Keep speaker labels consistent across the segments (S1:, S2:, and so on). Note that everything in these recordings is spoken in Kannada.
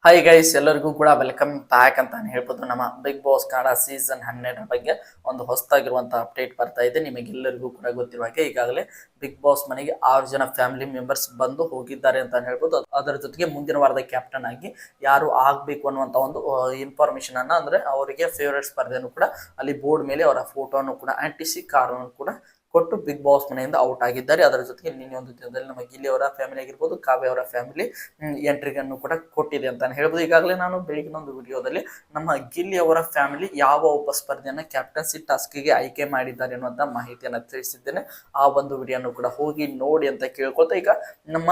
S1: ಹಾಯ್ ಗೈಸ್, ಎಲ್ಲರಿಗೂ ಕೂಡ ವೆಲ್ಕಮ್ ಬ್ಯಾಕ್ ಅಂತಾನೆ ಹೇಳ್ಬೋದು. ನಮ್ಮ ಬಿಗ್ ಬಾಸ್ ಕನ್ನಡ ಸೀಸನ್ 12 ಬಗ್ಗೆ ಒಂದು ಹೊಸದಾಗಿರುವಂತಹ ಅಪ್ಡೇಟ್ ಬರ್ತಾ ಇದೆ. ನಿಮಗೆಲ್ಲರಿಗೂ ಕೂಡ ಗೊತ್ತಿರುವ ಹಾಗೆ ಈಗಾಗಲೇ ಬಿಗ್ ಬಾಸ್ ಮನೆಗೆ 6 ಜನ ಫ್ಯಾಮಿಲಿ ಮೆಂಬರ್ಸ್ ಬಂದು ಹೋಗಿದ್ದಾರೆ ಅಂತ ಹೇಳ್ಬೋದು. ಅದರ ಜೊತೆಗೆ ಮುಂದಿನ ವಾರದ ಕ್ಯಾಪ್ಟನ್ ಆಗಿ ಯಾರು ಆಗ್ಬೇಕು ಅನ್ನುವಂತ ಒಂದು ಇನ್ಫಾರ್ಮೇಶನ್ ಅನ್ನ, ಅಂದ್ರೆ ಅವರಿಗೆ ಫೇವರೇಟ್ ಸ್ಪರ್ಧೆಯನ್ನು ಕೂಡ ಅಲ್ಲಿ ಬೋರ್ಡ್ ಮೇಲೆ ಅವರ ಫೋಟೋವನ್ನು ಕೂಡ ಅಂಟಿಸಿ ಕಾರನ್ನು ಕೂಡ ಕೊಟ್ಟು ಬಿಗ್ ಬಾಸ್ ಮನೆಯಿಂದ ಔಟ್ ಆಗಿದ್ದಾರೆ. ಅದರ ಜೊತೆಗೆ ನಿನ್ನೆ ಒಂದು ದಿನದಲ್ಲಿ ನಮ್ಮ ಗಿಲ್ಲಿ ಅವರ ಫ್ಯಾಮಿಲಿ ಆಗಿರ್ಬೋದು, ಕಾವ್ಯ ಅವರ ಫ್ಯಾಮಿಲಿ ಎಂಟ್ರಿಗನ್ನು ಕೂಡ ಕೊಟ್ಟಿದೆ ಅಂತಾನೆ ಹೇಳ್ಬೋದು. ಈಗಾಗಲೇ ನಾನು ಬೆಳಗಿನ ಒಂದು ವಿಡಿಯೋದಲ್ಲಿ ನಮ್ಮ ಗಿಲ್ಲಿ ಅವರ ಫ್ಯಾಮಿಲಿ ಯಾವ ಒಬ್ಬ ಸ್ಪರ್ಧೆಯನ್ನ ಕ್ಯಾಪ್ಟನ್ಸಿ ಟಾಸ್ಕ್ಗೆ ಆಯ್ಕೆ ಮಾಡಿದ್ದಾರೆ ಅನ್ನುವಂತ ಮಾಹಿತಿಯನ್ನು ತಿಳಿಸಿದ್ದೇನೆ. ಆ ಒಂದು ವಿಡಿಯೋನು ಕೂಡ ಹೋಗಿ ನೋಡಿ ಅಂತ ಕೇಳ್ಕೊಳ್ತಾ, ಈಗ ನಮ್ಮ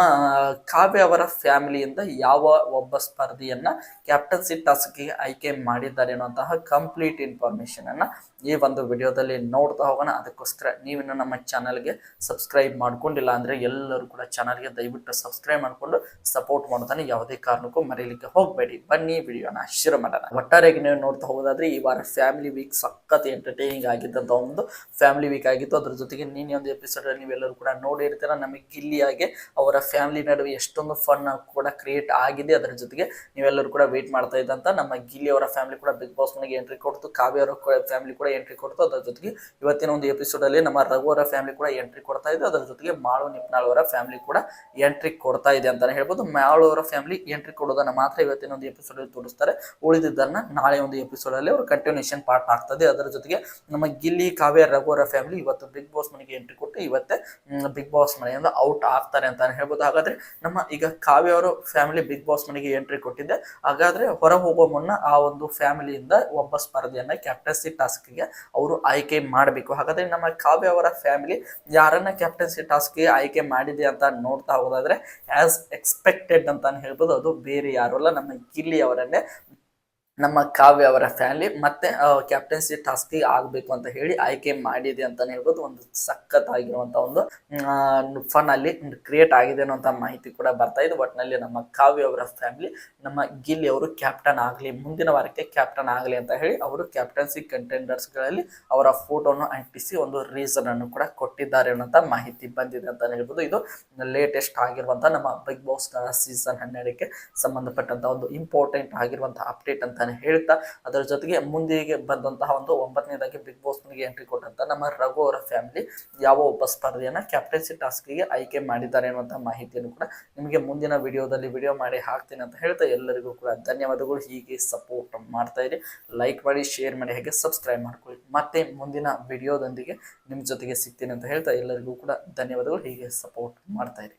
S1: ಕಾವ್ಯ ಅವರ ಫ್ಯಾಮಿಲಿಯಿಂದ ಯಾವ ಒಬ್ಬ ಸ್ಪರ್ಧೆಯನ್ನ ಕ್ಯಾಪ್ಟನ್ಸಿ ಟಾಸ್ಕ್ಗೆ ಆಯ್ಕೆ ಮಾಡಿದ್ದಾರೆ ಅನ್ನುವಂತಹ ಕಂಪ್ಲೀಟ್ ಇನ್ಫಾರ್ಮೇಶನ್ ಅನ್ನ ಈ ಒಂದು ವಿಡಿಯೋದಲ್ಲಿ ನೋಡ್ತಾ ಹೋಗೋಣ. ಅದಕ್ಕೋಸ್ಕರ ನೀವಿನ್ನು ನಮ್ಮ ಚಾನಲ್ಗೆ ಸಬ್ಸ್ಕ್ರೈಬ್ ಮಾಡ್ಕೊಂಡಿಲ್ಲ ಅಂದ್ರೆ ಎಲ್ಲರೂ ಕೂಡ ಚಾನಲ್ಗೆ ದಯವಿಟ್ಟು ಸಬ್ಸ್ಕ್ರೈಬ್ ಮಾಡ್ಕೊಂಡು ಸಪೋರ್ಟ್ ಮಾಡೋದನ್ನ ಯಾವುದೇ ಕಾರಣಕ್ಕೂ ಮರೀಲಿಕ್ಕೆ ಹೋಗಬೇಡಿ. ಬನ್ನಿ ವಿಡಿಯೋನ ಶುರು ಮಾಡೋಣ. ಒಟ್ಟಾರೆಯಾಗಿ ನೀವು ನೋಡ್ತಾ ಹೋಗೋದಾದ್ರೆ ಈ ವಾರ ಫ್ಯಾಮಿಲಿ ವೀಕ್ ಸಖತ್ ಎಂಟರ್ಟೈನಿಂಗ್ ಆಗಿದ್ದಂತ ಒಂದು ಫ್ಯಾಮಿಲಿ ವೀಕ್ ಆಗಿತ್ತು. ಅದ್ರ ಜೊತೆಗೆ ನಿನ್ನೆ ಒಂದು ಎಪಿಸೋಡ್ ಅಲ್ಲಿ ನೀವೆಲ್ಲರೂ ಕೂಡ ನೋಡಿರ್ತೀರ, ನಮಗೆ ಗಿಲ್ಲಿಯಾಗೆ ಅವರ ಫ್ಯಾಮಿಲಿ ನಡುವೆ ಎಷ್ಟೊಂದು ಫನ್ ಕೂಡ ಕ್ರಿಯೇಟ್ ಆಗಿದೆ. ಅದರ ಜೊತೆಗೆ ನೀವೆಲ್ಲರೂ ಕೂಡ ವೇಟ್ ಮಾಡ್ತಾ ಇದ್ದಂತ ನಮ್ಮ ಗಿಲ್ಲಿ ಅವರ ಫ್ಯಾಮಿಲಿ ಕೂಡ ಬಿಗ್ ಬಾಸ್ ಮನೆಗೆ ಎಂಟ್ರಿ ಕೊಡ್ತು, ಕಾವ್ಯ ಅವರ ಫ್ಯಾಮಿಲಿ ಕೂಡ ಎಂಟ್ರಿ ಕೊಡ್ತು. ಅದರ ಜೊತೆಗೆ ಇವತ್ತಿನ ಒಂದು ಎಪಿಸೋಡ್ ಅಲ್ಲಿ ನಮ್ಮ ರಘು ಅವರ ಫ್ಯಾಮಿಲಿ ಕೂಡ ಎಂಟ್ರಿ ಕೊಡ್ತಾ ಇದೆ. ಅದರ ಜೊತೆಗೆ ಮಾಳು ನಿಪ್ನಾಳ್ ಅವರ ಫ್ಯಾಮಿಲಿ ಕೂಡ ಎಂಟ್ರಿ ಕೊಡ್ತಾ ಇದೆ ಅಂತಾನೆ ಹೇಳ್ಬೋದು. ಮಾಳು ಅವರ ಫ್ಯಾಮಿಲಿ ಎಂಟ್ರಿ ಕೊಡೋದನ್ನ ಮಾತ್ರ ಇವತ್ತಿನ ಒಂದು ಎಪಿಸೋಡ್ ಅಲ್ಲಿ ತೋರಿಸ್ತಾರೆ, ಉಳಿದಿದ್ದನ್ನ ನಾಳೆ ಒಂದು ಎಪಿಸೋಡ್ ಅಲ್ಲಿ ಅವರು ಕಂಟಿನ್ಯೂಷನ್ ಪಾರ್ಟ್ ಆಗ್ತದೆ. ಅದರ ಜೊತೆಗೆ ನಮ್ಮ ಗಿಲ್ಲಿ, ಕಾವ್ಯ, ರಘು ಅವರ ಫ್ಯಾಮಿಲಿ ಇವತ್ತು ಬಿಗ್ ಬಾಸ್ ಮನೆಗೆ ಎಂಟ್ರಿ ಕೊಟ್ಟು ಇವತ್ತೇ ಬಿಗ್ ಬಾಸ್ ಮನೆಯಿಂದ ಔಟ್ ಆಗ್ತಾರೆ ಅಂತಾನೆ ಹೇಳ್ಬೋದು. ಹಾಗಾದ್ರೆ ನಮ್ಮ ಈಗ ಕಾವ್ಯ ಅವರ ಫ್ಯಾಮಿಲಿ ಬಿಗ್ ಬಾಸ್ ಮನೆಗೆ ಎಂಟ್ರಿ ಕೊಟ್ಟಿದ್ದೆ, ಹಾಗಾದ್ರೆ ಹೊರ ಹೋಗುವ ಮುನ್ನ ಆ ಒಂದು ಫ್ಯಾಮಿಲಿಯಿಂದ ಒಬ್ಬ ಸ್ಪರ್ಧೆಯನ್ನ ಕ್ಯಾಪ್ಟನ್ಸಿ ಟಾಸ್ಕ್ಗೆ ಅವರು ಆಯ್ಕೆ ಮಾಡಬೇಕು. ಹಾಗಾದ್ರೆ ನಮ್ಮ ಕಾವ್ಯ ಅವರ ಫ್ಯಾಮಿಲಿ ಯಾರನ್ನ ಕ್ಯಾಪ್ಟನ್ಸಿ ಟಾಸ್ಕ್ಗೆ ಆಯ್ಕೆ ಮಾಡಿದೆ ಅಂತ ನೋಡ್ತಾ ಹೋಗೋದಾದ್ರೆ ಆಸ್ ಎಕ್ಸ್ಪೆಕ್ಟೆಡ್ ಅಂತಾನೆ ಹೇಳ್ಬೋದು. ಅದು ಬೇರೆ ಯಾರು ಅಲ್ಲ, ನಮ್ಮ ಗಿಲ್ಲಿ ಅವರನ್ನೇ ನಮ್ಮ ಕಾವ್ಯ ಅವರ ಫ್ಯಾಮಿಲಿ ಮತ್ತೆ ಕ್ಯಾಪ್ಟನ್ಸಿ ಟಾಸ್ಕ್ಗೆ ಆಗಬೇಕು ಅಂತ ಹೇಳಿ ಆಯ್ಕೆ ಮಾಡಿದೆ ಅಂತಾನೆ ಹೇಳ್ಬೋದು. ಒಂದು ಸಖತ್ ಆಗಿರುವಂತ ಒಂದು ಫನ್ ಅಲ್ಲಿ ಕ್ರಿಯೇಟ್ ಆಗಿದೆ ಅನ್ನುವಂತ ಮಾಹಿತಿ ಕೂಡ ಬರ್ತಾ ಇದೆ. ಒಟ್ಟಿನಲ್ಲಿ ನಮ್ಮ ಕಾವ್ಯ ಅವರ ಫ್ಯಾಮಿಲಿ ನಮ್ಮ ಗಿಲ್ಲಿ ಅವರು ಕ್ಯಾಪ್ಟನ್ ಆಗಲಿ, ಮುಂದಿನ ವಾರಕ್ಕೆ ಕ್ಯಾಪ್ಟನ್ ಆಗಲಿ ಅಂತ ಹೇಳಿ ಅವರು ಕ್ಯಾಪ್ಟನ್ಸಿ ಕಂಟೆಂಡರ್ಸ್ ಗಳಲ್ಲಿ ಅವರ ಫೋಟೋನು ಅಂಟಿಸಿ ಒಂದು ರೀಸನ್ ಅನ್ನು ಕೂಡ ಕೊಟ್ಟಿದ್ದಾರೆ ಅನ್ನೋಂತ ಮಾಹಿತಿ ಬಂದಿದೆ ಅಂತಾನೆ ಹೇಳ್ಬೋದು. ಇದು ಲೇಟೆಸ್ಟ್ ಆಗಿರುವಂತ ನಮ್ಮ ಬಿಗ್ ಬಾಸ್ ಸೀಸನ್ 12ಕ್ಕೆ ಸಂಬಂಧಪಟ್ಟಂತ ಒಂದು ಇಂಪಾರ್ಟೆಂಟ್ ಆಗಿರುವಂತಹ ಅಪ್ಡೇಟ್ ಅಂತಾನೆ ಹೇಳ್ತಾ, ಅದರ ಜೊತೆಗೆ ಮುಂದಿಗೆ ಬಂದಂತಹ ಒಂದು 9ನೇದಾಗಿ ಬಿಗ್ ಬಾಸ್ ಮನೆಗೆ ಎಂಟ್ರಿ ಕೊಟ್ಟಂತ ನಮ್ಮ ರಘು ಅವರ ಫ್ಯಾಮಿಲಿ ಯಾವ ಒಬ್ಬ ಸ್ಪರ್ಧೆಯನ್ನ ಕ್ಯಾಪ್ಟನ್ಸಿ ಟಾಸ್ಕ್ಗೆ ಆಯ್ಕೆ ಮಾಡಿದ್ದಾರೆ ಅನ್ನುವಂತಹ ಮಾಹಿತಿಯನ್ನು ಕೂಡ ನಿಮಗೆ ಮುಂದಿನ ವಿಡಿಯೋದಲ್ಲಿ ವಿಡಿಯೋ ಮಾಡಿ ಹಾಕ್ತೀನಿ ಅಂತ ಹೇಳ್ತಾ, ಎಲ್ಲರಿಗೂ ಕೂಡ ಧನ್ಯವಾದಗಳು. ಹೀಗೆ ಸಪೋರ್ಟ್ ಮಾಡ್ತಾ ಇರಿ, ಲೈಕ್ ಮಾಡಿ, ಶೇರ್ ಮಾಡಿ, ಹಾಗೆ ಸಬ್ಸ್ಕ್ರೈಬ್ ಮಾಡ್ಕೊಳ್ಳಿ. ಮತ್ತೆ ಮುಂದಿನ ವಿಡಿಯೋದೊಂದಿಗೆ ನಿಮ್ಮ ಜೊತೆಗೆ ಸಿಗ್ತೀನಿ ಅಂತ ಹೇಳ್ತಾ ಎಲ್ಲರಿಗೂ ಕೂಡ ಧನ್ಯವಾದಗಳು. ಹೀಗೆ ಸಪೋರ್ಟ್ ಮಾಡ್ತಾ ಇರಿ.